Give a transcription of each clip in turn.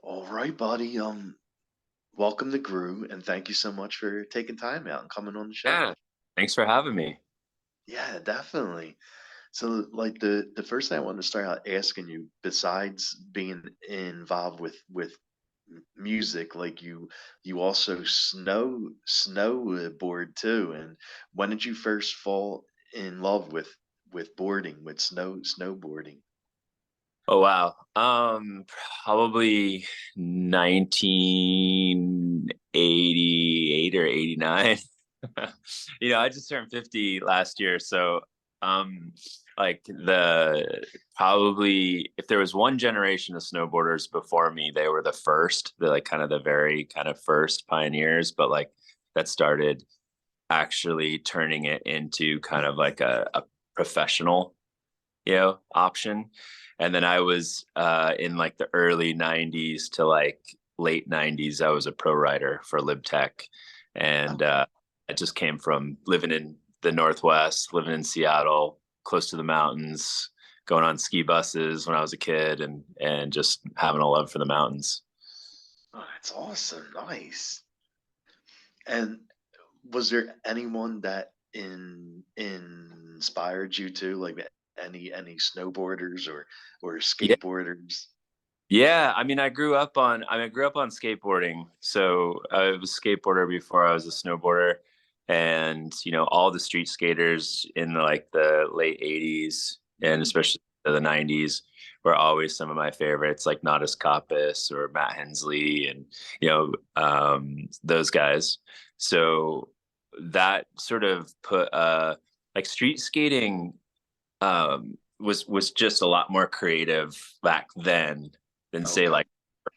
All right, buddy. Welcome to Grue, and thank you so much for taking time out and coming on the show. Yeah. Thanks for having me. Yeah, definitely. So, like the first thing I wanted to start out asking you, besides being involved with music, like you also snowboard too. And when did you first fall in love with boarding, with snowboarding? Oh wow. Probably 1988 or 89. I just turned 50 last year, so um like the probably if there was one generation of snowboarders before me, they were the first, the like kind of the very kind of first pioneers, but like that started actually turning it into kind of like a professional option. And then I was in like the early 90s to like late 90s, I was a pro rider for LibTech. And I just came from living in the Northwest, living in Seattle, close to the mountains, going on ski buses when I was a kid, and just having a love for the mountains. Oh, that's awesome. Nice. And was there anyone that inspired you to like any snowboarders or Yeah. skateboarders? Yeah, I grew up on skateboarding. So I was a skateboarder before I was a snowboarder. And, all the street skaters in the late 80s and especially the 90s were always some of my favorites, like Nadas Kappas or Matt Hensley and, those guys. So that sort of put like street skating was just a lot more creative back then than say Okay. like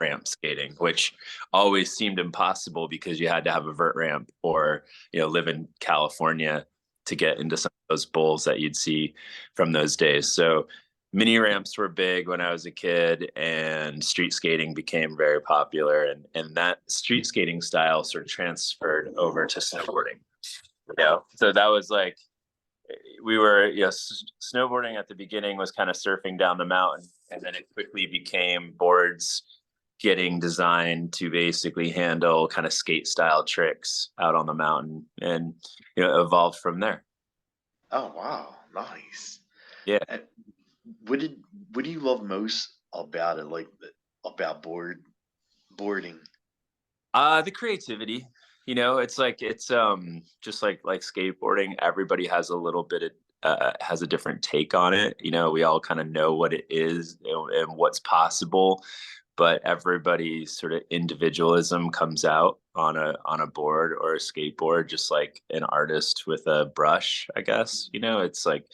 ramp skating, which always seemed impossible because you had to have a vert ramp or live in California to get into some of those bowls that you'd see from those days. So mini ramps were big when I was a kid, and street skating became very popular, and that street skating style sort of transferred over to snowboarding. So that was like we were snowboarding at the beginning was kind of surfing down the mountain, and then it quickly became boards getting designed to basically handle kind of skate style tricks out on the mountain, and evolved from there. Oh wow, nice. Yeah. And what did what do you love most about it, like about boarding? The creativity, it's just like skateboarding. Everybody has a little bit of has a different take on it. We all kind of know what it is, and what's possible, but everybody's sort of individualism comes out on a board or a skateboard, just like an artist with a brush, I guess. It's like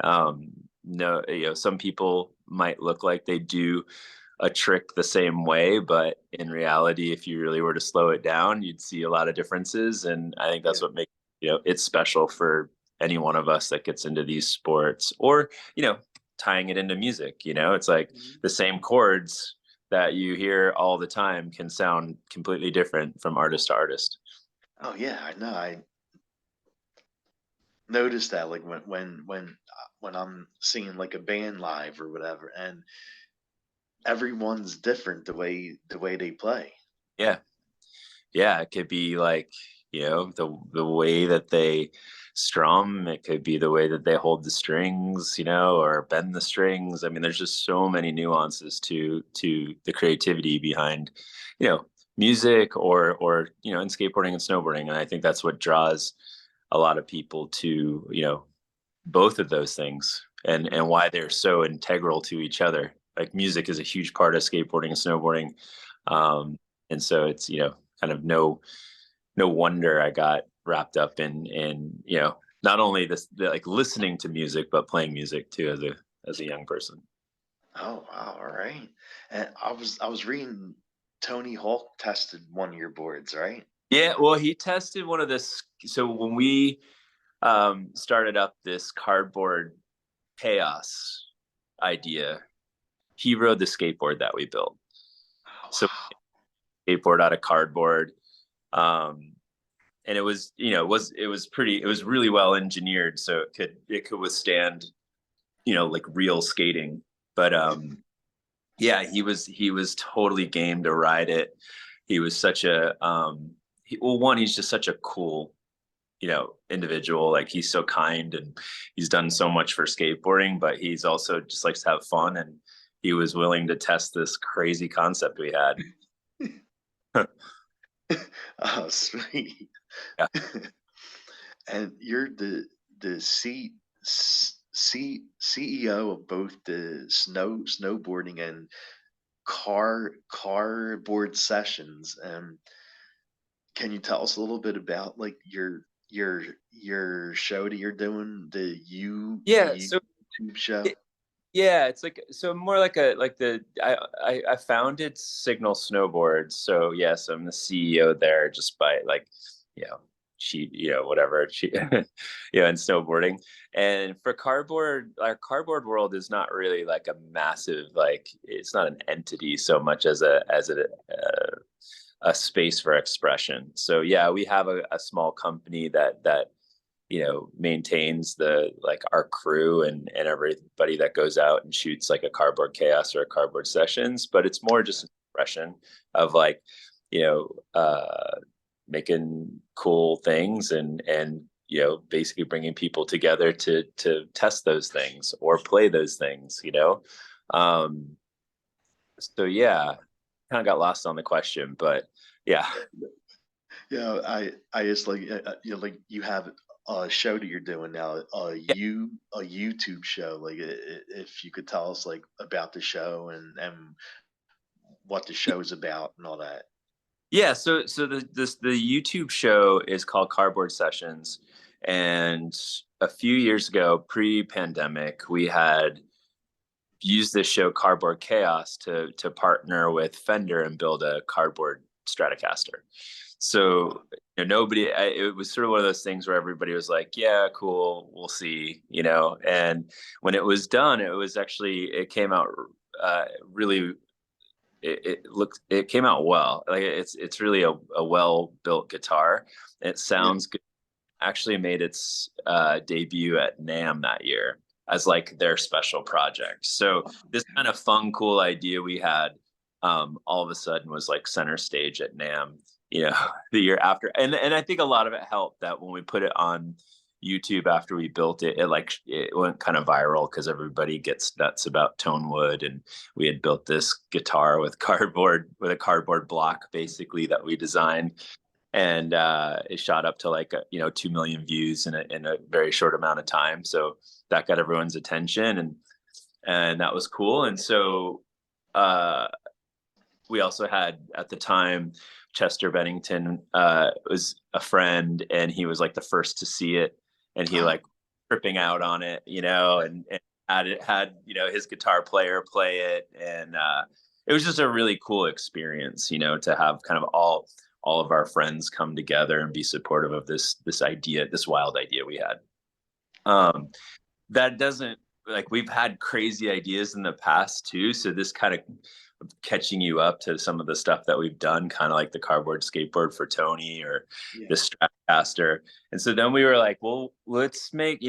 um no, some people might look like they do a trick the same way, but in reality, if you really were to slow it down, you'd see a lot of differences. And I think that's Yeah. what makes it special for any one of us that gets into these sports, or tying it into music. It's like Mhm. the same chords that you hear all the time can sound completely different from artist to artist. Oh yeah, I know. I noticed that like when I'm seeing like a band live or whatever, and everyone's different the way they play. Yeah. Yeah, it could be like the way that they strum. It could be the way that they hold the strings, or bend the strings. I mean, there's just so many nuances to the creativity behind you know music, or in skateboarding and snowboarding. And I think that's what draws a lot of people to both of those things, and why they're so integral to each other. Like music is a huge part of skateboarding and snowboarding. Yeah. um and so it's kind of no wonder I got wrapped up in not only like listening to music, but playing music too as a young person. Oh wow, all right. And I was reading Tony Hawk tested one of your boards, right? Yeah, well, he tested one of this. So when we started up this cardboard chaos idea, he rode the skateboard that we built. Oh So wow. skateboard out of cardboard. Um, and it was really well engineered, so it could withstand like real skating. But Yeah, he was totally game to ride it. He was such a well, one, he's just such a cool, individual. Like, he's so kind, and he's done so much for skateboarding, but he's also just likes to have fun, and he was willing to test this crazy concept we had. Oh, sweet. Yeah. And you're the CEO of both the snowboarding and cardboard sessions. And can you tell us a little bit about like your show that you're doing, the Yeah, so YouTube show? it, yeah, it's like, so more like a like the I founded Signal Snowboards. So yes, I'm the CEO there, just by like, whatever, in snowboarding. And for cardboard, our cardboard world is not really like a massive, like, it's not an entity so much as a space for expression. So yeah, we have a small company that maintains the like our crew and everybody that goes out and shoots like a cardboard chaos or a cardboard sessions. But it's more just an expression of like, you know making cool things, and basically bringing people together to test those things or play those things. um so yeah, kind of got lost on the question, but yeah. Yeah, I just like like you have a show that you're doing now, a YouTube show. Like if you could tell us like about the show and what the show is about and all that. Yeah, so the YouTube show is called Cardboard Sessions, and a few years ago, pre-pandemic, we had used this show Cardboard Chaos to partner with Fender and build a cardboard Stratocaster. So it was sort of one of those things where everybody was like, "Yeah, cool, we'll see." And when it was done, it came out really, it came out well. Like, it's really a well built guitar. It Yeah, sounds good. Actually made its debut at NAMM that year as like their special project. So this kind of fun, cool idea we had, all of a sudden was like center stage at NAMM, the year after. And I think a lot of it helped that when we put it on YouTube after we built it, it went kind of viral because everybody gets nuts about tone wood, and we had built this guitar with a cardboard block basically that we designed, and it shot up to like 2 million views in a very short amount of time. So that got everyone's attention, and that was cool. And so uh, we also had at the time Chester Bennington was a friend, and he was like the first to see it, and he like tripping out on it, and had his guitar player play it, and it was just a really cool experience, to have kind of all of our friends come together and be supportive of this idea, this wild idea we had. That doesn't Like, we've had crazy ideas in the past too, so this kind of catching you up to some of the stuff that we've done, kind of like the cardboard skateboard for Tony, or yeah, the Stratocaster. And so then we were like, well, let's make,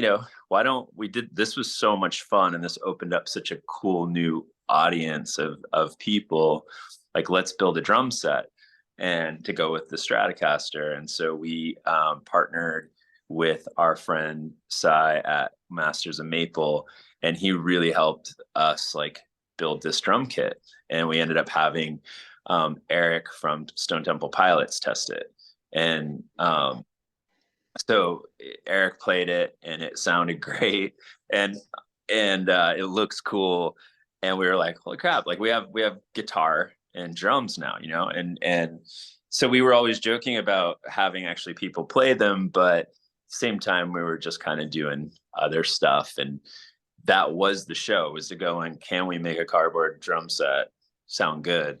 why don't we did this was so much fun, and this opened up such a cool new audience of people. Like, let's build a drum set and to go with the Stratocaster. And so we partnered with our friend Cy at Masters of Maple, and he really helped us like build this drum kit. And we ended up having Eric from Stone Temple Pilots test it, and so Eric played it, and it sounded great, and it looks cool, and we were like, holy crap! Like, we have guitar and drums now, and so we were always joking about having actually people play them, but same time we were just kind of doing other stuff, and that was the show, was to go and can we make a cardboard drum set sound good?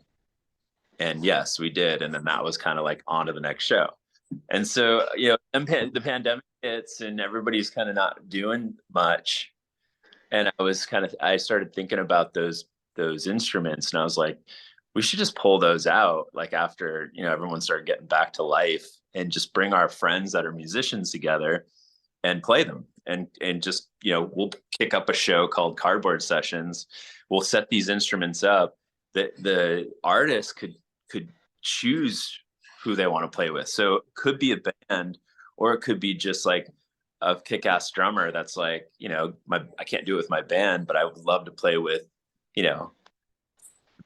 And yes, we did. And then that was kind of like on to the next show. And so, the pandemic hits, and everybody's kind of not doing much. And I started thinking about those instruments, and I was like, we should just pull those out, like, after, everyone started getting back to life, and just bring our friends that are musicians together, and play them. And just, we'll kick up a show called Cardboard Sessions. We'll set these instruments up. The artist could choose who they want to play with. So it could be a band, or it could be just like a kick-ass drummer that's like, I can't do it with my band, but I would love to play with, you know,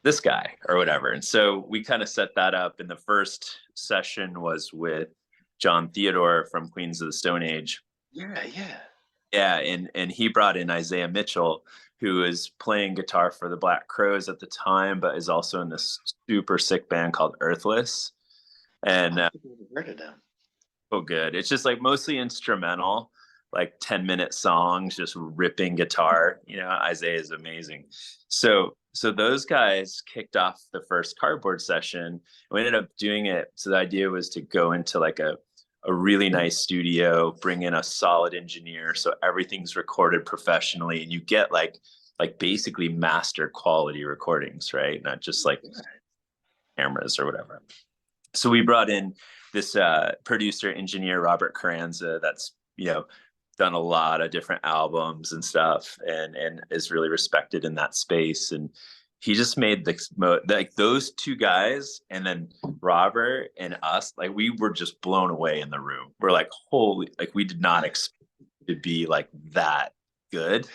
this guy or whatever. And so we kind of set that up. And the first session was with John Theodore from Queens of the Stone Age. Yeah, yeah. Yeah, and he brought in Isaiah Mitchell, who is playing guitar for the Black Crowes at the time, but is also in this super sick band called Earthless. And I think I've heard of them. oh, good. It's just like mostly instrumental, like 10-minute songs, just ripping guitar. Isaiah is amazing. So those guys kicked off the first Cardboard Session. We ended up doing it. So the idea was to go into like a really nice studio, bring in a solid engineer, so everything's recorded professionally, and you get like basically master quality recordings, right? Not just like cameras or whatever. So we brought in this producer engineer, Robert Carranza, that's done a lot of different albums and stuff, and is really respected in that space. And he just made like those two guys, and then Robert and us, like we were just blown away in the room. We're like, holy, like we did not expect it to be like that good.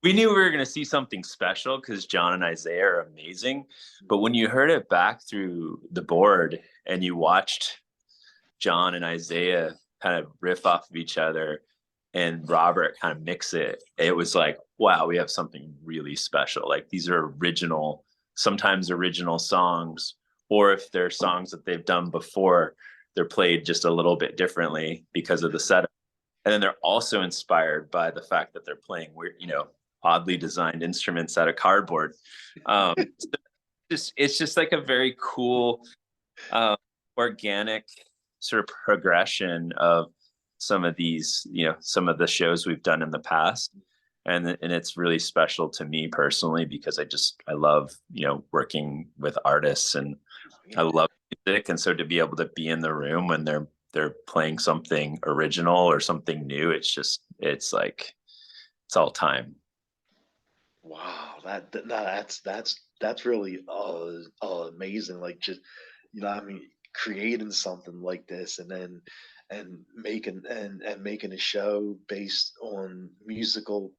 We knew we were going to see something special because John and Isaiah are amazing. But when you heard it back through the board and you watched John and Isaiah kind of riff off of each other and Robert kind of mix it, it was like, wow, we have something really special. Like these are sometimes original songs, or if they're songs that they've done before, they're played just a little bit differently because of the setup. And then they're also inspired by the fact that they're playing weird, oddly designed instruments out of cardboard. It's just like a very cool, organic sort of progression of some of these, some of the shows we've done in the past. And it's really special to me personally because I love, working with artists, and I love music. And so to be able to be in the room when they're playing something original or something new, it's like, it's all time. Wow, that's really amazing. Like just I mean, creating something like this, and then making a show based on musical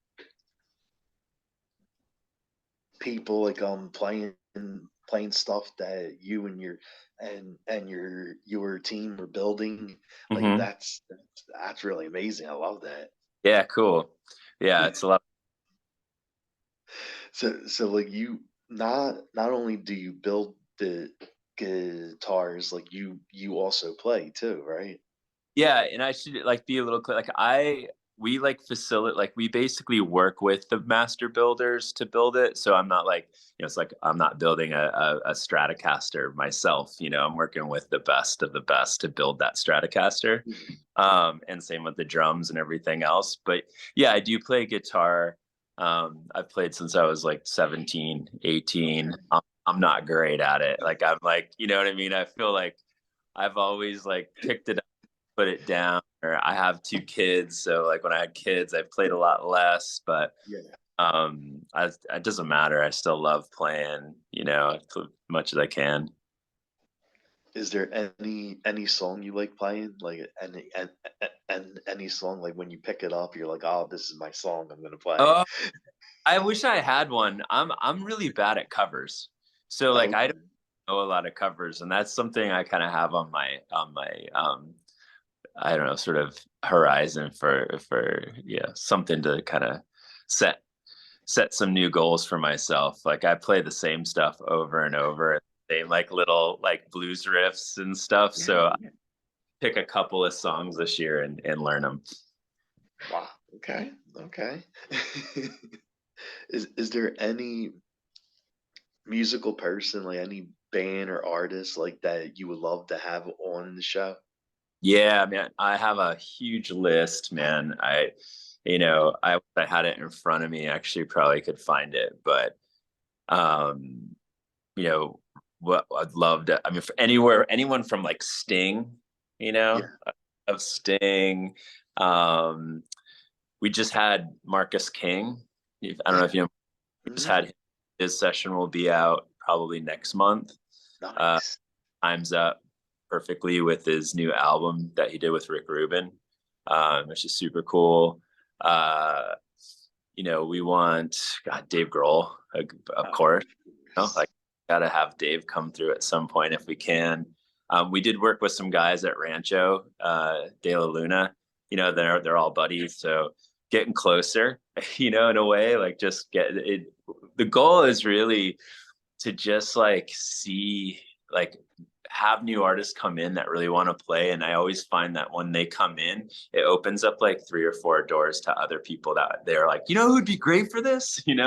people, like playing stuff that you and your team are building. Like Mm-hmm. that's really amazing. I love that. Yeah, cool. Yeah, it's a lot. So like not only do you build the guitars, like you also play too, right? Yeah, and I should like be a little clear. Like we like facilitate, like we basically work with the master builders to build it. So I'm not like, it's like I'm not building a Stratocaster myself. I'm working with the best of the best to build that Stratocaster. Mhm. And same with the drums and everything else. But yeah, I do play guitar. I've played since I was like 17, 18. I'm not great at it. Like I'm like, you know what I mean? I feel like I've always like picked it up, put it down. Or I have two kids, so like when I had kids, I played a lot less. But Yeah. it doesn't matter. I still love playing, as much as I can. Is there any song you like playing? Like and any song like when you pick it up, you're like, oh, this is my song. I'm gonna play. Oh, I wish I had one. I'm really bad at covers, so like I don't Okay. know a lot of covers, and that's something I kind of have on my I don't know, sort of horizon for yeah, something to kind of set some new goals for myself. Like I play the same stuff over and over, same like little like blues riffs and stuff. Yeah, So I yeah. pick a couple of songs this year and learn them. Wow. Okay. Okay. Is there any musical person, like any band or artist like that you would love to have on the show? Yeah, man, I have a huge list, man. I had it in front of me. Actually, probably could find it, but um, you know, what I'd love to. I mean, for anyone from like Sting, Yeah. of Sting. Um, we just had Marcus King. I don't know Yeah. if you know, we just Hmm. had his session will be out probably next month. Uh, Nice. Time's Up perfectly with his new album that he did with Rick Rubin, which is super cool. Uh, we want God, Dave Grohl, of Oh, course. of Like course. gotta have Dave come through at some point if we can. We did work with some guys at Rancho De La Luna. They're all buddies, so getting closer. In a way, like just get it. The goal is really to just like see like have new artists come in that really want to play, and I always find that when they come in it opens up like 3 or 4 doors to other people that they're like, who'd be great for this. And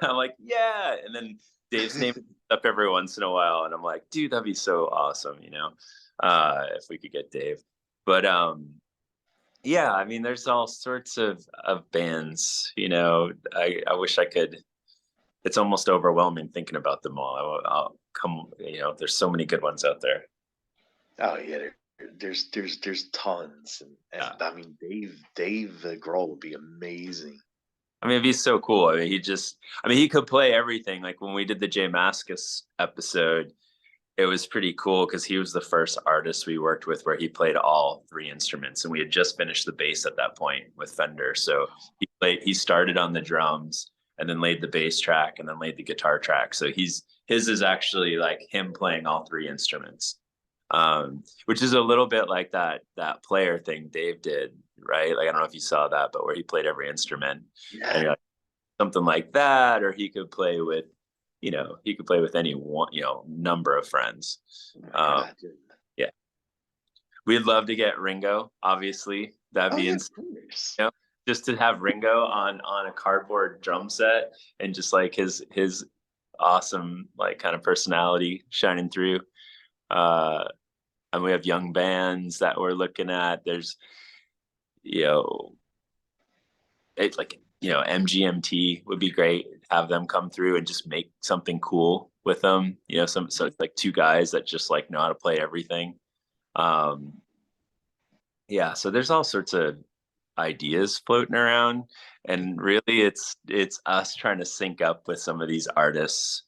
I'm like, yeah, and then Dave's name comes up every once in a while and I'm like, dude, that'd be so awesome, if we could get Dave. But yeah, I mean there's all sorts of bands. I wish I could. It's almost overwhelming thinking about them all. I'll come, there's so many good ones out there. Oh yeah, there's tons, Yeah. and I mean Dave Grohl would be amazing. I mean, he's so cool. He could play everything. Like when we did the Jay Mascis episode, it was pretty cool because he was the first artist we worked with where he played all 3 instruments, and we had just finished the bass at that point with Fender. So he started on the drums and then laid the bass track and then laid the guitar track. So his is actually like him playing all 3 instruments, which is a little bit like that player thing Dave did, right? Like I don't know if you saw that, but where he played every instrument, and Yeah. you're like, something like that, or he could play with any one, number of friends. Oh my Um, God, dude. yeah, we'd love to get Ringo. Obviously, that'd Oh be yeah, insane. of course. Just to have Ringo on a cardboard drum set and just like his awesome like kind of personality shining through. Uh, and we have young bands that we're looking at. There's you know it's like MGMT would be great. Have them come through and just make something cool with them. So it's like 2 guys that just like know how to play everything. Um, yeah, so there's all sorts of ideas floating around, and really it's us trying to sync up with some of these artists'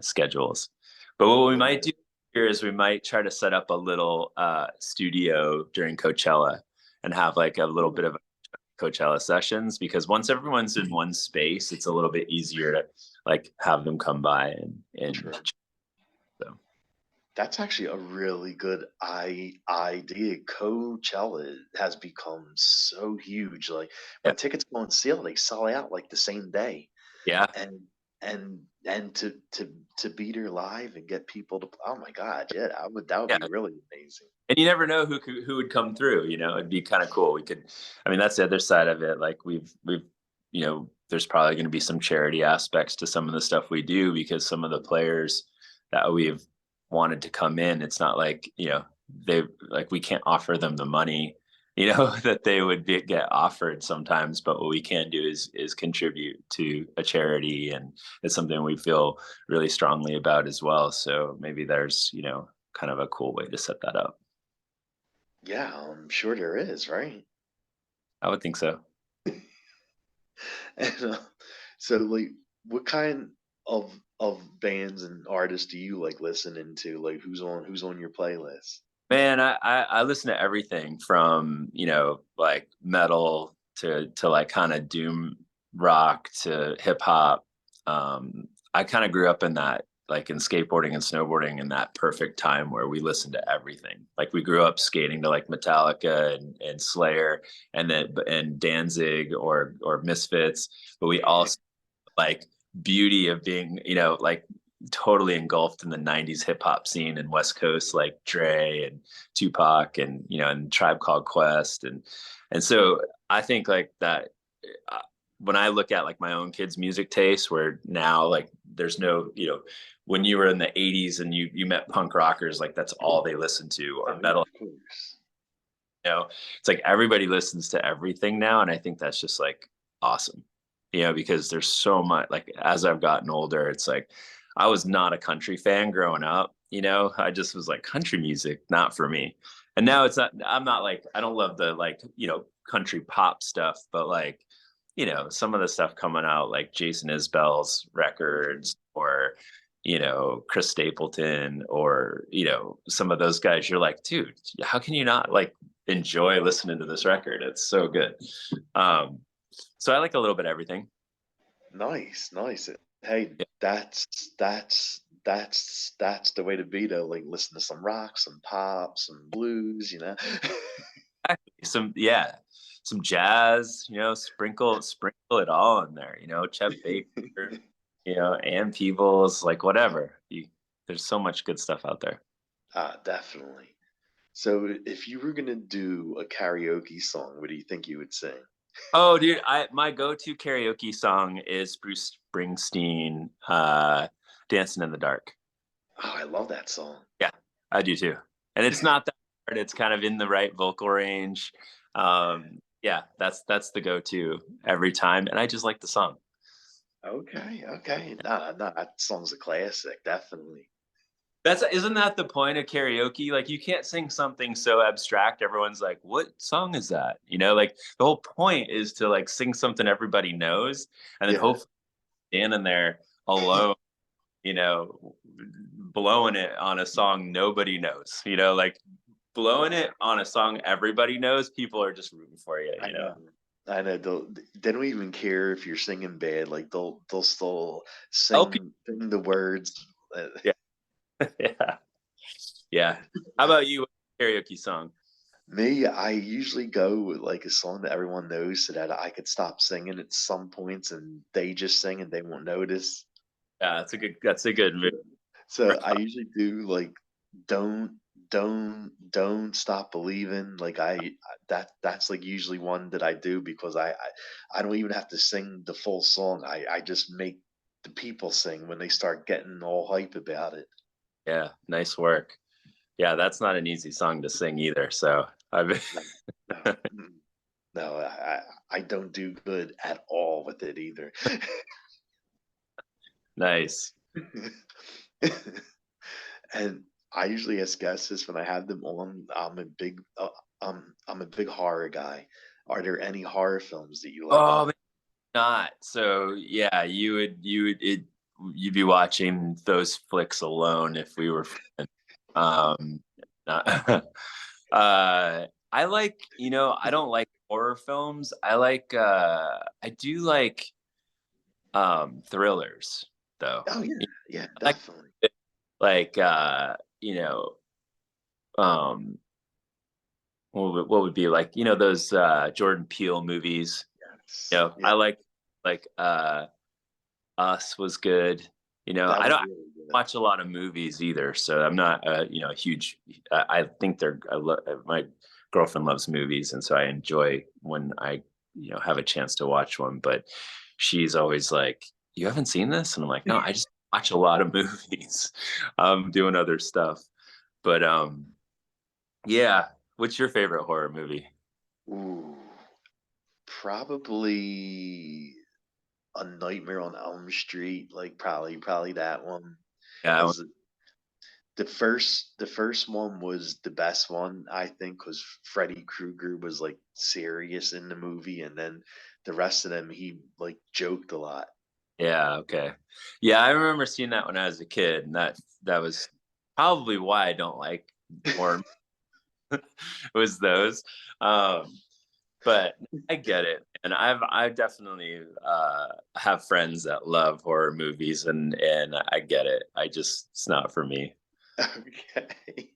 schedules. But what we might do here is we might try to set up a little studio during Coachella and have like a little bit of Coachella sessions, because once everyone's in one space, it's a little bit easier to like have them come by and True. so That's actually a really good idea. Coachella has become so huge. Like yeah, when tickets go on sale, they sell out like the same day. yeah, And and to be there live and get people to, oh my God, yeah, that would yeah. be really amazing. And you never know who would come through. It'd be kind of cool. We could, I mean, that's the other side of it. Like we've there's probably going to be some charity aspects to some of the stuff we do, because some of the players that we've wanted to come in, it's not like they like we can't offer them the money that they would get offered sometimes, but what we can do is contribute to a charity, and it's something we feel really strongly about as well. So maybe there's kind of a cool way to set that up. Yeah, I'm sure there is, right? I would think so. And so, like, what kind of bands and artists do you like listening to? Like, who's on your playlist? Man, I listen to everything from, like metal to like kind of doom rock to hip hop. I kind of grew up in that, like in skateboarding and snowboarding, in that perfect time where we listened to everything. Like we grew up skating to like Metallica and Slayer and Danzig or Misfits, but we Yeah. also like beauty of being, like totally engulfed in the 90s hip hop scene and West Coast, like Dre and Tupac and, and Tribe Called Quest. And so I think like that, uh, when I look at like my own kids' music taste, where now like there's no, when you were in the 80s and you met punk rockers, like that's all they listened to, or Oh yeah, metal, of course. it's like everybody listens to everything now. And I think that's just like awesome, because there's so much, like as I've gotten older, it's like I was not a country fan growing up. I just was like, country music, not for me. And now it's not, I'm not like, I don't love the like, country pop stuff, but like, some of the stuff coming out like Jason Isbell's records, or, Chris Stapleton, or, some of those guys, you're like, dude, how can you not like enjoy listening to this record? It's so good. Um, so I like a little bit of everything. Nice, nice. Hey, Yeah. that's the way to be though. Like listen to some rock, some pop, some blues, you know. Some jazz, sprinkle it all in there, Chet Baker, Ann Peebles, like whatever. There's so much good stuff out there. Definitely. So if you were gonna do a karaoke song, what do you think you would sing? Oh, dude, my go-to karaoke song is Bruce Springsteen, "Dancing in the Dark." Oh, I love that song. Yeah, I do too. And it's not that hard. It's kind of in the right vocal range. Yeah, that's the go-to every time, and I just like the song. Okay, okay. Nah, nah, that song's a classic, definitely. Isn't that the point of karaoke? Like you can't sing something so abstract. Everyone's like, "What song is that?" Like the whole point is to like sing something everybody knows, and then Yeah. hopefully standing there alone, you know, blowing it on a song nobody knows. Like blowing it on a song everybody knows, people are just rooting for you. I know. I know. They don't even care if you're singing bad. Like they'll still Help you. sing the words. Yeah, yeah, yeah. How about you? Karaoke song? Me, I usually go with like a song that everyone knows so that I could stop singing at some points and they just sing and they won't notice. Yeah, That's a good move. So I usually do like don't don't stop believing. Like that's like usually one that I do because I don't even have to sing the full song. I just make the people sing when they start getting all hype about it. Yeah, nice work. Yeah, that's not an easy song to sing either. So I've No, no, no, I don't do good at all with it either. nice. And I usually ask guests this when I have them on. I'm a big horror guy. Are there any horror films that you like? Oh, maybe not. So yeah, you'd be watching those flicks alone if we were friends. Not, I like, I don't like horror films. I do like thrillers though. Oh yeah, yeah, I like definitely. like um what would be like, those Jordan Peele movies. Yes, I yeah, like Us was good. that I was don't really good. watch a lot of movies either, so I'm not a huge. I think my girlfriend loves movies, and so I enjoy when I have a chance to watch one. But she's always like, "You haven't seen this?" And I'm like, "No, I just watch a lot of movies. I'm doing other stuff." But yeah. What's your favorite horror movie? Ooh, probably A Nightmare on Elm Street. Like probably that one. Yeah, Because the first one was the best one, I think, because Freddy Krueger was like serious in the movie, and then the rest of them he like joked a lot. yeah, okay. Yeah, I remember seeing that when I was a kid, and that was probably why I don't like horror was those. Um, but I get it, and I definitely have friends that love horror movies, and I get it. It's not for me. Okay.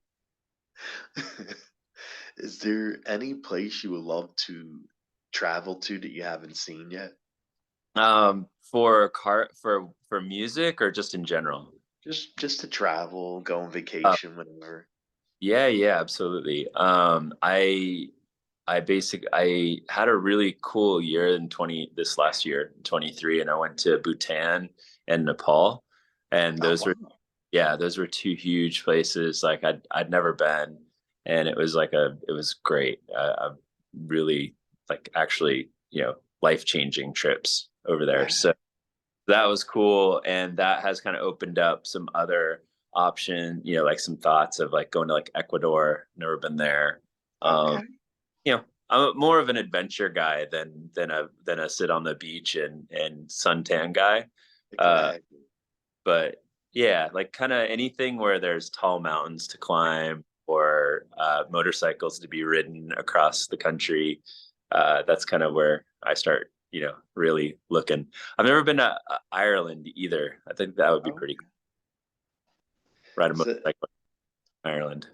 Is there any place you would love to travel to that you haven't seen yet? For music or just in general? Just to travel, go on Uh, vacation, whatever. yeah, yeah, absolutely. I had a really cool year in 20 this last year, 23, and I went to Bhutan and Nepal. And Oh wow. those were two huge places like I'd never been, and it was great. I really like actually, life-changing trips over there. Yeah. So that was cool, and that has kind of opened up some other option, like some thoughts of like going to like Ecuador. Never been there. Um, Okay. I'm more of an adventure guy than a sit on the beach and suntan guy. Uh, Exactly. but yeah, like kind of anything where there's tall mountains to climb or motorcycles to be ridden across the country. That's kind of where I start, really looking. I've never been to Ireland either. I think that would be Oh, pretty cool. Ride a so motorcycle in Ireland.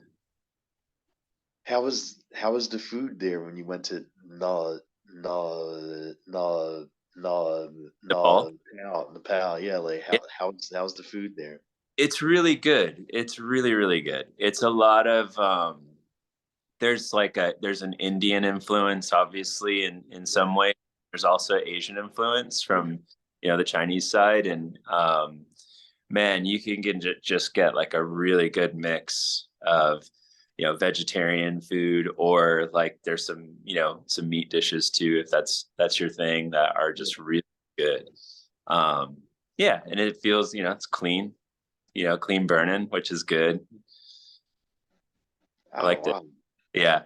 how was the food there when you went to Nepal. Nepal? Yeah, like how's the food there? It's really good. It's really, really good. It's a lot of there's an Indian influence, obviously, in some way. There's also Asian influence from the Chinese side, and man, you can just get like a really good mix of vegetarian food, or like there's some meat dishes too, if that's your thing, that are Yeah. just really good. Um, yeah, and it feels it's clean, clean burning, which is good. I Oh liked it. wow. Yeah.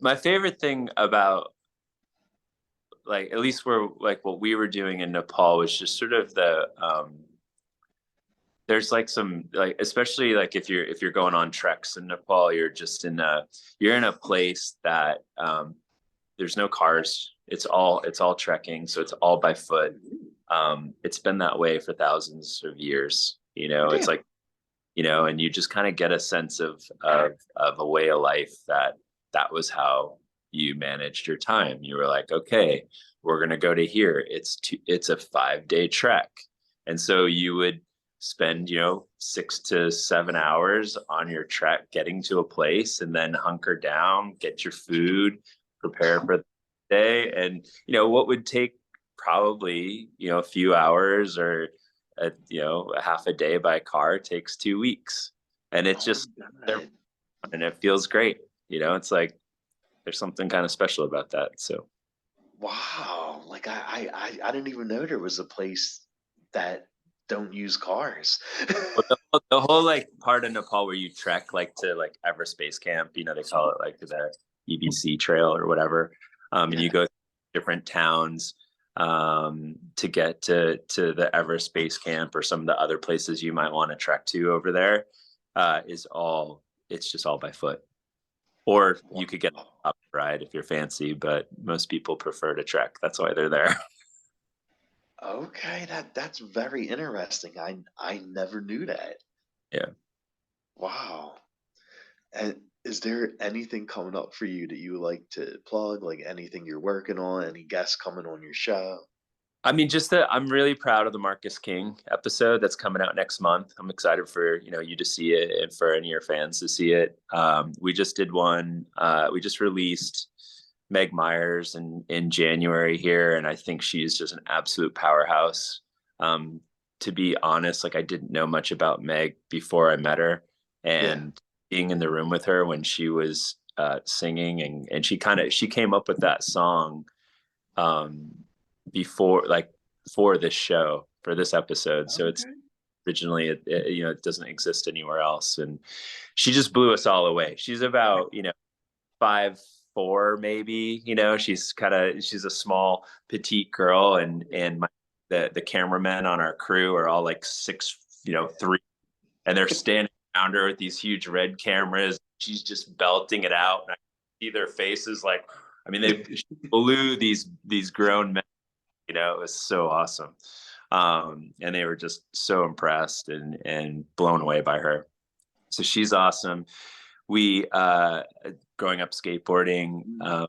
My favorite thing about, like, at least where like what we were doing in Nepal was just sort of there's like some, like, especially like if you're going on treks in Nepal, you're in a place that there's no cars. It's all trekking, so it's all by foot. It's been that way for thousands of years. Oh It's damn. like, and you just kind of get a sense of a way of life that was how you managed your time. You were like, okay, we're gonna go to here. It's a 5-day trek, and so you would spend 6 to 7 hours on your trek getting to a place, and then hunker down, get your food, prepare for the day, and what would take probably a few hours or a half a day by car takes 2 weeks, and it's Oh just there, god. and it feels great. It's like there's something kind of special about that. So, Wow. Like I didn't even know there was a place that don't use cars. but the whole like part of Nepal where you trek like to like Everest Base Camp, they call it like the EBC Trail or whatever, and Yeah. you go to different towns to get to the Everest Base Camp or some of the other places you might want to trek to over there. It's just all by foot, or you could get Wow. a ride if you're fancy, but most people prefer to trek. That's why they're there. Okay, that's very interesting. I never knew that. Yeah. Wow. And is there anything coming up for you that you would like to plug? Like anything you're working on? Any guests coming on your show? I mean, just that I'm really proud of the Marcus King episode that's coming out next month. I'm excited for you to see it and for any of your fans to see it. We just did one. We just released Meg Myers in January here, and I think she's just an absolute powerhouse. Um, to be honest, like I didn't know much about Meg before I met her, Yeah. and being in the room with her when she was singing, and she came up with that song um, before, like, for this show, for this episode. So it's Okay. originally it doesn't exist anywhere else, and she just blew us all away. She's about 5'4" maybe. She's a small petite girl, and the cameramen on our crew are all like 6'3", and they're standing around her with these huge red cameras. She's just belting it out, and I see their faces like, I mean, they blew these grown men. It was so awesome, and they were just so impressed and blown away by her. So she's awesome. We growing up skateboarding.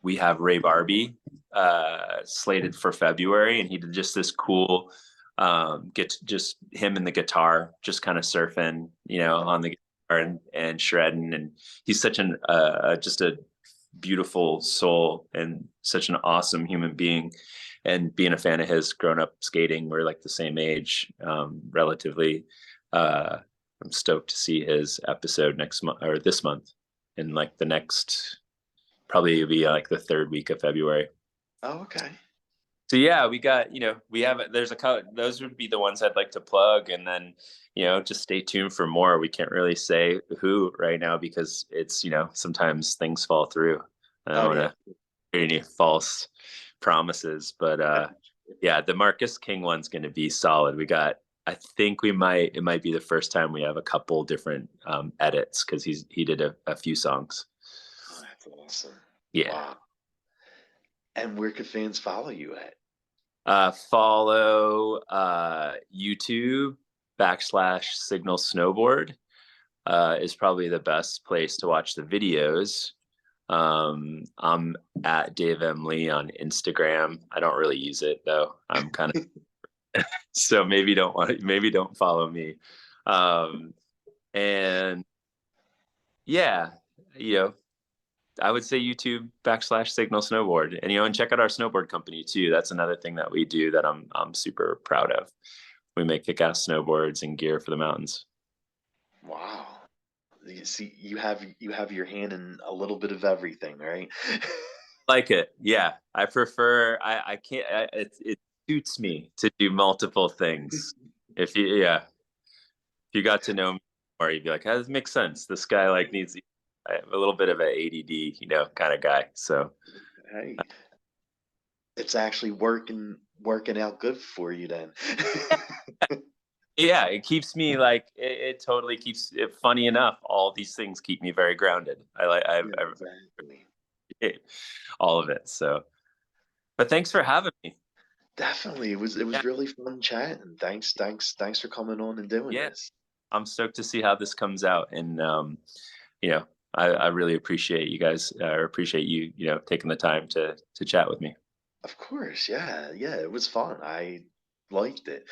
We have Ray Barbie slated for February, and he did just this cool get just him and the guitar, just kind of surfing, on the guitar and shredding. And he's such an just a beautiful soul and such an awesome human being. And being a fan of his, grown up skating, we're like the same age, relatively. I'm stoked to see his episode next month or this month, in like the next, probably be like the third week of February. Oh, okay. So yeah, we got, we have, there's a those would be the ones I'd like to plug, and then, just stay tuned for more. We can't really say who right now because it's, sometimes things fall through. I don't Oh want yeah. to create any false promises, but yeah, the Marcus King one's going to be solid. I think it might be the first time we have a couple different edits because he did a few songs. Oh, that's awesome. Yeah. Wow. And where could fans follow you at? Follow YouTube /Signal Snowboard is probably the best place to watch the videos. I'm at Dave M. Lee on Instagram. I don't really use it though. I'm kind of so maybe don't follow me. And yeah, you know, I would say YouTube /Signal Snowboard, and check out our snowboard company too. That's another thing that we do that I'm super proud of. We make kick-ass snowboards and gear for the mountains. Wow. You see, you have your hand in a little bit of everything, right? Like it, yeah. I prefer. I can't. It suits me to do multiple things. If you Yeah, if you got to know me more, you'd be like, "How does it make sense? This guy like needs." I have a little bit of an ADD, kind of guy. So Hey, it's actually working out good for you then. yeah, it keeps me like it totally keeps it funny enough. All these things keep me very grounded. I like Yeah, I exactly. appreciate all of it. So, but thanks for having me. Definitely. It Yeah, was really fun chatting. Thanks for coming on and doing yeah. this. I'm stoked to see how this comes out, and you know, I really appreciate you guys. Appreciate you, taking the time to chat with me. Of course, yeah, yeah, it was fun. I liked it.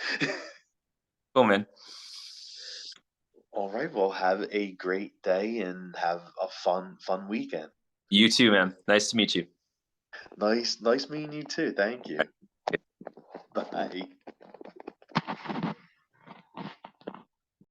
Cool, man. All right, well, have a great day and have a fun weekend. You too, man. Nice to meet you. Nice meeting you too. Thank you. Bye.